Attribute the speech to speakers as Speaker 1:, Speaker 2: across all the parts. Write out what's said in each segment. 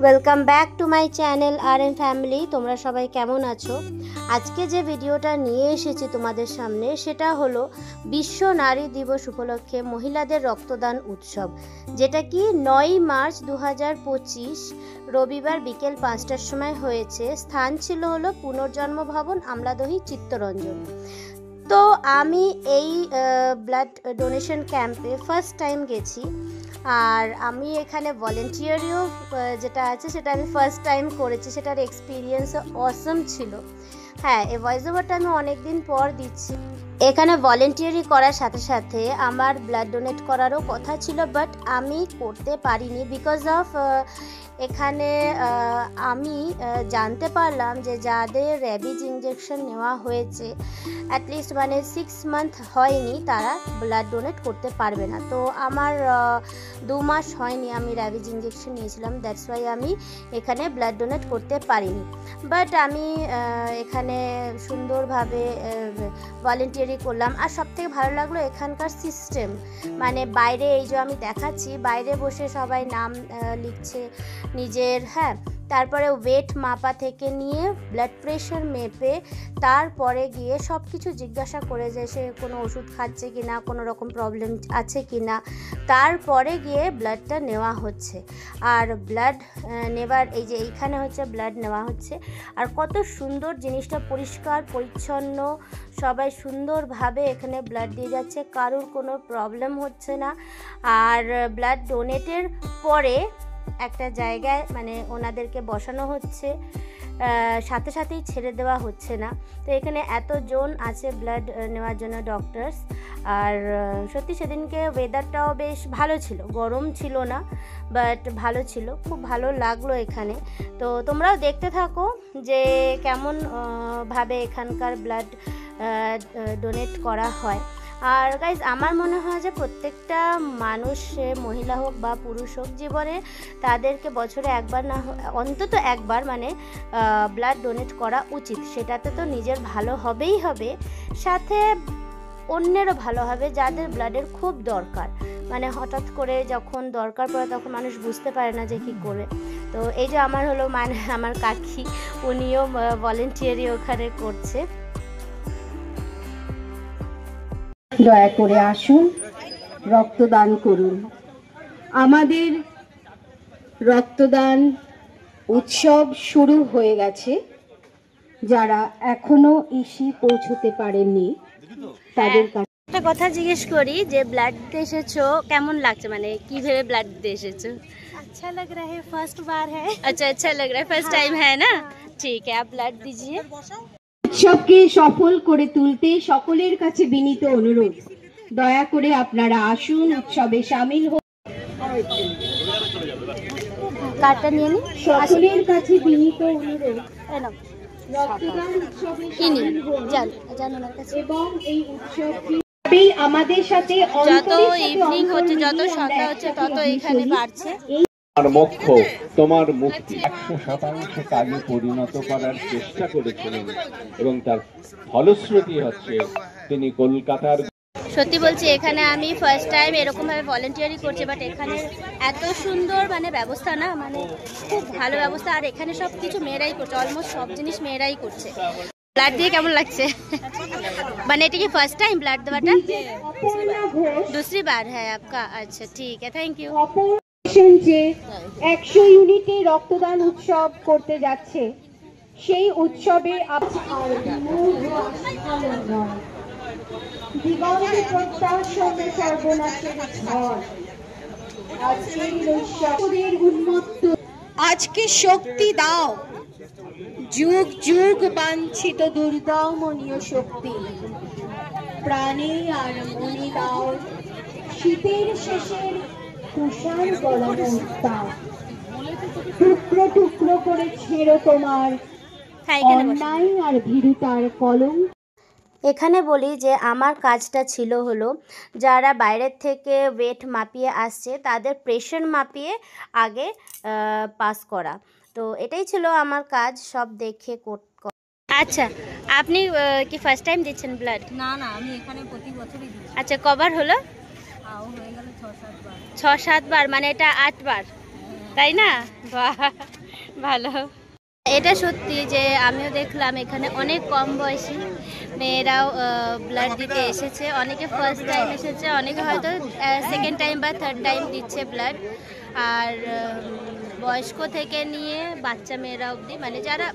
Speaker 1: Welcome back to my channel RM family. তোমরা সবাই কেমন আছো? আজকে যে ভিডিওটা নিয়ে এসেছি তোমাদের সামনে সেটা হলো বিশ্ব নারী দিবস উপলক্ষে মহিলাদের রক্তদান উৎসব, যেটা কি 9 মার্চ 2025 রবিবার বিকেল 5টার সময় হয়েছে। স্থান ছিল হলো পুনর্জন্ম ভবন, আমলাদহি, চিত্তরঞ্জন। তো আমি এই ব্লাড ডোনেশন ক্যাম্পে ফার্স্ট টাইম গেছি, আর আমি এখানে ভলেন্টিয়ারিও যেটা আছে সেটা আমি ফার্স্ট টাইম করেছি। সেটার এক্সপিরিয়েন্স অসম ছিল। হ্যাঁ, এই ভয়েস ওভারটা আমি অনেক দিন পর দিচ্ছি। এখানে ভলেন্টিয়ারি করার সাথে সাথে আমার ব্লাড ডোনেট করারও কথা ছিল, বাট আমি করতে পারিনি বিকজ অফ এখানে আমি জানতে পারলাম যে যাদের র্যাবিজ ইঞ্জেকশন নেওয়া হয়েছে অ্যাটলিস্ট 6 মান্থ হয়নি, তারা ব্লাড ডোনেট করতে পারবে না। তো আমার 2 মাস হয়নি আমি র্যাবিজ ইঞ্জেকশন নিয়েছিলাম, দ্যাটস ওয়াই আমি এখানে ব্লাড ডোনেট করতে পারিনি। বাট আমি এখানে সুন্দরভাবে ভলেন্টিয়ারি করলাম। আর সবথেকে ভালো লাগলো এখানকার সিস্টেম, বাইরে এই যে আমি দেখাচ্ছি, বাইরে বসে সবাই নাম লিখছে নিজের, হ্যাঁ, তারপরে ওয়েট মাপা থেকে নিয়ে ব্লাড প্রেশার মেপে তারপরে গিয়ে সব কিছু জিজ্ঞাসা করে যে সে কোনো ওষুধ খাচ্ছে কি না, কোনো রকম প্রবলেম আছে কি না, তারপরে গিয়ে ব্লাডটা নেওয়া হচ্ছে। আর ব্লাড নেবার এই যে এইখানে হচ্ছে ব্লাড নেওয়া হচ্ছে, আর কত সুন্দর জিনিসটা, পরিষ্কার পরিচ্ছন্ন, সবাই সুন্দরভাবে এখানে ব্লাড দিয়ে যাচ্ছে, কারোর কোনো প্রবলেম হচ্ছে না। আর ব্লাড ডোনেটের পরে একটা জায়গায় ওনাদেরকে বসানো হচ্ছে, সাথে সাথেই ছেড়ে দেওয়া হচ্ছে না। তো এখানে এতজন আছে ব্লাড নেওয়ার জন্য ডক্টরস। আর সত্যি সেদিনকে ওয়েদারটাও বেশ ভালো ছিল, গরম ছিল না, বাট ভালো ছিল, খুব ভালো লাগলো এখানে। তো তোমরাও দেখতে থাকো যে কেমন ভাবে এখানকার ব্লাড ডোনেট করা হয়। আর গাইজ, আমার মনে হয় যে প্রত্যেকটা মানুষ, মহিলা হোক বা পুরুষ হোক, জীবনে তাদেরকে বছরে একবার না অন্তত একবার ব্লাড ডোনেট করা উচিত। সেটাতে তো নিজের ভালো হবেই হবে, সাথে অন্যেরও ভালো হবে যাদের ব্লাডের খুব দরকার। হঠাৎ করে যখন দরকার পড়ে তখন মানুষ বুঝতে পারে না যে কী করবে। তো এই যে আমার হলো আমার কাকি, উনিও ভলেন্টিয়ারি ওখানে করছে।
Speaker 2: দয়া করে আসুন, রক্তদান করুন। আমাদের রক্তদান উৎসব শুরু হয়ে গেছে। যারা এখনো এসে পৌঁছতে পারেননি তাদের কাছে
Speaker 1: একটা কথা জিজ্ঞেস করি, যে ব্লাড দিতে এসেছো, কেমন লাগছে? কি ভেবে ব্লাড দিতে এসেছো?
Speaker 3: अच्छा लग रहा है, फर्स्ट बार है।
Speaker 1: अच्छा लग रहा है, फर्स्ट टाइम है ना? ठीक है, आप ब्लड दीजिए।
Speaker 2: উৎসবকে সফল করে তুলতে সকলের কাছে বিনীত অনুরোধ, দয়া করে আপনারা আসুন, উৎসবে শামিল হন।
Speaker 1: কার্ডটা নিয়ে নিন।
Speaker 2: সকলের কাছে বিনীত অনুরোধ, রক্তদান উৎসবে শামিল হন এবং এই উৎসবটি আমাদের সাথে
Speaker 1: যত ইভিনিং হচ্ছে, যত সন্ধ্যা হচ্ছে, তত এখানে বাড়ছে।
Speaker 4: তোমার মোক্ষ, তোমার মুক্তি 100% কাজে পরিণত করার চেষ্টা করেছিলেন এবং তার ফলশ্রুতি হচ্ছে তিনি কলকাতার।
Speaker 1: সত্যি বলছি, এখানে আমি ফার্স্ট টাইম এরকমভাবে ভলেন্টিয়ারি করছি, বাট এখানে এত সুন্দর ব্যবস্থা না, খুব ভালো ব্যবস্থা। আর এখানে সব কিছু মেয়েরাই করছে, অলমোস্ট সব জিনিস মেয়েরাই করছে। ব্লাড দিয়ে কেমন লাগছে? এটা কি ফার্স্ট টাইম ব্লাড দেওয়াটা? दूसरी बार है आपका? अच्छा ठीक है, थैंक यू।
Speaker 2: যে 100 ইউনিটে রক্তদান উৎসব করতে যাচ্ছে, সেই উৎসবে দিগন্তে প্রত্যাশাতে সর্বনাশের ঝড়, আজকের উন্মত্ত, আজকে শক্তি দাও, যুগ যুগ বাঞ্ছিত দুর্দমনীয় শক্তি, প্রাণে আর মনে দাও শীতের শেষের তুষার গলানো উত্তাপ, টুকরো টুকরো করে ছেড়ো তোমার অন্যায় আর ভীরুতার কলম।
Speaker 1: এখানে বলি যে আমার কাজটা ছিল হলো, যারা বাইরের থেকে ওয়েট মাপিয়ে আসছে তাদের প্রেশার মাপিয়ে আগে পাস করা। তো এটাই ছিল আমার কাজ, সব দেখে আচ্ছা, আপনি কি ফার্স্ট টাইম দিচ্ছেন ব্লাড?
Speaker 3: না না, আমি এখানে প্রতি বছরই দিই।
Speaker 1: আচ্ছা, কবার হলো?
Speaker 3: হয়ে গেল 6-7 বার।
Speaker 1: 6-7 বার, এটা 8 বার। তাই না? বাহ, ভালো। এটা সত্যি যে আমিও দেখলাম এখানে অনেক কম বয়সী মেয়েরাও ব্লাড দিতে এসেছে। অনেকে ফার্স্ট টাইম এসেছে, অনেকে হয়তো সেকেন্ড টাইম বা থার্ড টাইম দিচ্ছে ব্লাড। আর বয়স্ক থেকে নিয়ে বাচ্চা মেয়েরা অবধি, মানে যারা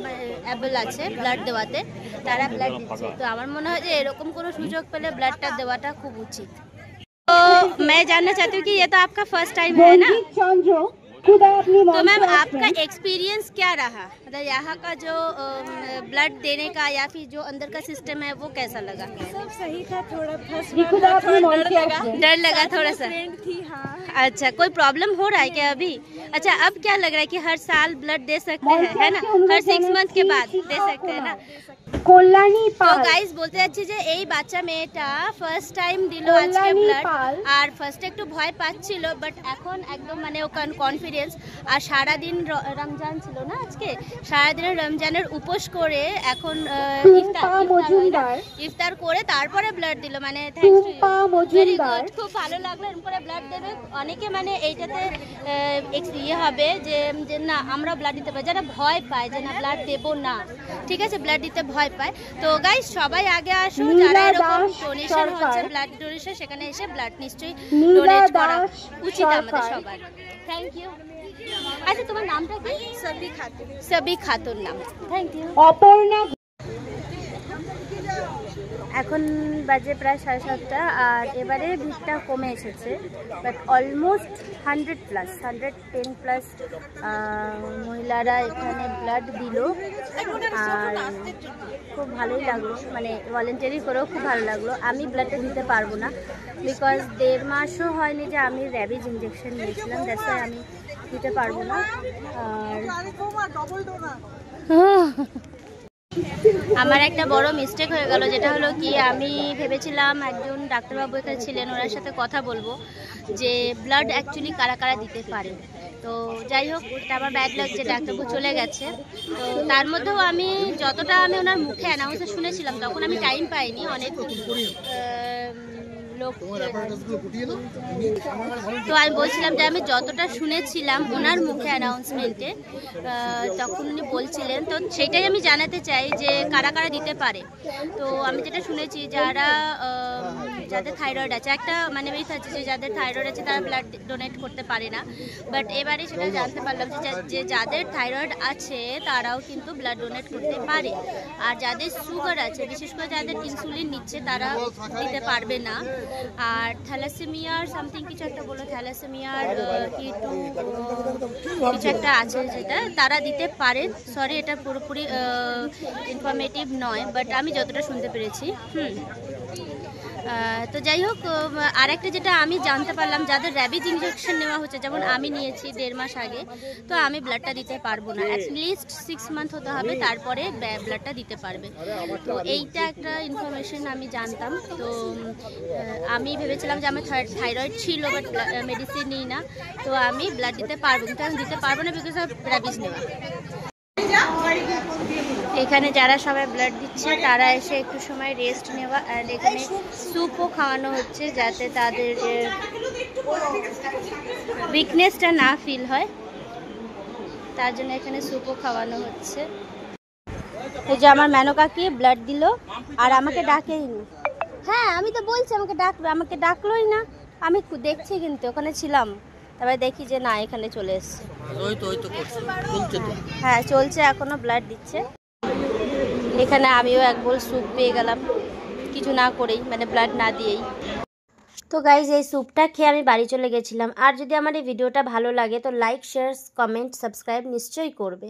Speaker 1: অ্যাবল আছে ব্লাড দেওয়াতে, তারা ব্লাড দিচ্ছে। তো আমার মনে হয় যে এরকম কোনো সুযোগ পেলে ব্লাডটা দেওয়াটা খুব উচিত। তো मैं जानना चाहती हूँ कि ये तो आपका फर्स्ट टाइम है ना,
Speaker 2: চন্দ্র खुदा अपनी
Speaker 1: तो मैम आपका एक्सपीरियंस क्या रहा? मतलब यहाँ का जो ब्लड देने का या फिर जो अंदर का सिस्टम है वो कैसा लगा?
Speaker 3: सब सही था, थोड़ा फर्स्ट
Speaker 2: खुदा अपनी
Speaker 1: डर लगा थोड़ा सा?
Speaker 3: थी हाँ।
Speaker 1: अच्छा, कोई प्रॉब्लम हो रहा है क्या अभी? अच्छा, अब क्या लग रहा है कि हर साल ब्लड दे सकते हैं, है ना? हर 6 मंथ के बाद दे सकते हैं ना?
Speaker 2: কল্যাণী
Speaker 1: তো
Speaker 2: পাল
Speaker 1: গাইস বলতে যাচ্ছি যে এই বাচ্চা মেয়েটা ফার্স্ট টাইম দিল আজকে ব্লাড। আর ফার্স্টে একটু ভয় পাচ্ছিল, বাট এখন একদম মানে ও কনফিডেন্স। আর সারাদিন রমজান ছিল না আজকে, সারাদিনের রমজানের উপোস করে এখন ইফতার করে তারপরে ব্লাড দিল। মানে থ্যাঙ্কস টু ভেরি গুড, খুব ভালো লাগলো। এরকম করে ব্লাড দেবে অনেকে, মানে এইটাতে ইয়ে হবে যে না আমরা ব্লাড দিতে পারি। যারা ভয় পায় যে না ব্লাড দেবো না, ঠিক আছে, ব্লাড দিতে ভয় পায়, তো গাইস সবাই আগে আসো। যারা এরকম ডোনেশন হচ্ছে ব্লাড ডোনেশন, সেখানে এসে ব্লাড নিশ্চয়ই ডোনেট করা উচিত আমাদের সবার। Thank you. আচ্ছা, তোমার নামটা কি? সবি খাতুন। সবি খাতুন নাম, থ্যাংক ইউ।
Speaker 2: অপর্ণা
Speaker 1: এখন বাজে প্রায় 7:30, আর এবারে ভিড়টা কমে এসেছে, বাট অলমোস্ট 110+ মহিলারা এখানে ব্লাড দিল। আর খুব ভালোই লাগলো, মানে ভলেন্টারি করেও খুব ভালো লাগলো। আমি ব্লাডটা দিতে পারবো না, বিকজ 1.5 মাসও হয়নি যে আমি র্যাবিজ ইঞ্জেকশন নিয়েছিলাম, দ্যাটস ওয়াই আমি দিতে পারবো না। আর আমার একটা বড় মিস্টেক হয়ে গেল, যেটা হলো কি আমি ভেবেছিলাম একজন ডাক্তারবাবু এখানে ছিলেন, ওনার সাথে কথা বলবো যে ব্লাড অ্যাকচুয়ালি কারা কারা দিতে পারে। তো যাই হোক, এটা আমার ব্যাড লাগছে, ডাক্তারবাবু চলে গেছে। তো তার মধ্যেও আমি যতটা আমি ওনার মুখে অ্যানাউন্সে শুনেছিলাম, তখন আমি টাইম পাইনি, অনেক লোক। তো আমি বলছিলাম যে আমি যতটা শুনেছিলাম ওনার মুখে অ্যানাউন্সমেন্টে, তখন উনি বলছিলেন, তো সেটাই আমি জানাতে চাই যে কারা কারা দিতে পারে। তো আমি যেটা শুনেছি, যাদের থাইরয়েড আছে, একটা মানে মিথ আছে যে যাদের থাইরয়েড আছে তারা ব্লাড ডোনেট করতে পারে না, বাট এবারে সেটা জানতে পারলাম যে যাদের থাইরয়েড আছে তারাও কিন্তু ব্লাড ডোনেট করতে পারে। আর যাদের সুগার আছে, বিশেষ করে যাদের ইনসুলিন নিচ্ছে, তারা দিতে পারবে না। আর থ্যালাসেমিয়ার সামথিং কিছু একটা বলো, থ্যালাসেমিয়ার কিছু একটা আছে যেটা তারা দিতে পারে। সরি, এটা পুরোপুরি ইনফরমেটিভ নয়, বাট আমি যতটা শুনতে পেরেছি। তো যাই হোক, আর একটা যেটা আমি জানতে পারলাম, যাদের র্যাবিজ ইঞ্জেকশন নেওয়া হচ্ছে, যেমন আমি নিয়েছি 1.5 মাস আগে, তো আমি ব্লাডটা দিতে পারবো না। অ্যাটলিস্ট 6 মান্থ হতে হবে, তারপরে ব্লাডটা দিতে পারবে। তো এইটা একটা ইনফরমেশন আমি জানতাম। তো আমি ভেবেছিলাম যে আমার থাইরয়েড ছিল, বাট মেডিসিন নিই না, তো আমি ব্লাড দিতে পারবো, কিন্তু আমি দিতে পারবো না বিকজ অফ র্যাবিজ নেওয়া। এখানে যারা সবাই ব্লাড দিচ্ছে তারা এসে একটু সময় রেস্ট নেওয়া, আর এখানে স্যুপও খাওয়ানো হচ্ছে যাতে তাদের উইকনেসটা না ফিল হয়, তার জন্য এখানে স্যুপও খাওয়ানো হচ্ছে। এই যে আমার মেনকাকে ব্লাড দিল, আর আমাকে ডাকেইনি। হ্যাঁ, আমি তো বলছি আমাকে ডাকবে, আমাকে ডাকলোই না। আমি দেখছি কিন্তু ওখানে ছিলাম, তারপরে দেখি যে না, এখানে চলে এসছে। হ্যাঁ, চলছে, এখনো ব্লাড দিচ্ছে। এখানে আমিও এক বোল স্যুপ পেয়ে গেলাম, কিছু না করেই, মানে ব্লাড না দিয়েই। তো গাইজ, এই স্যুপটা খেয়ে আমি বাড়ি চলে গেছিলাম। আর যদি আমার এই ভিডিওটা ভালো লাগে তো লাইক, শেয়ার, কমেন্ট, সাবস্ক্রাইব নিশ্চয়ই করবে।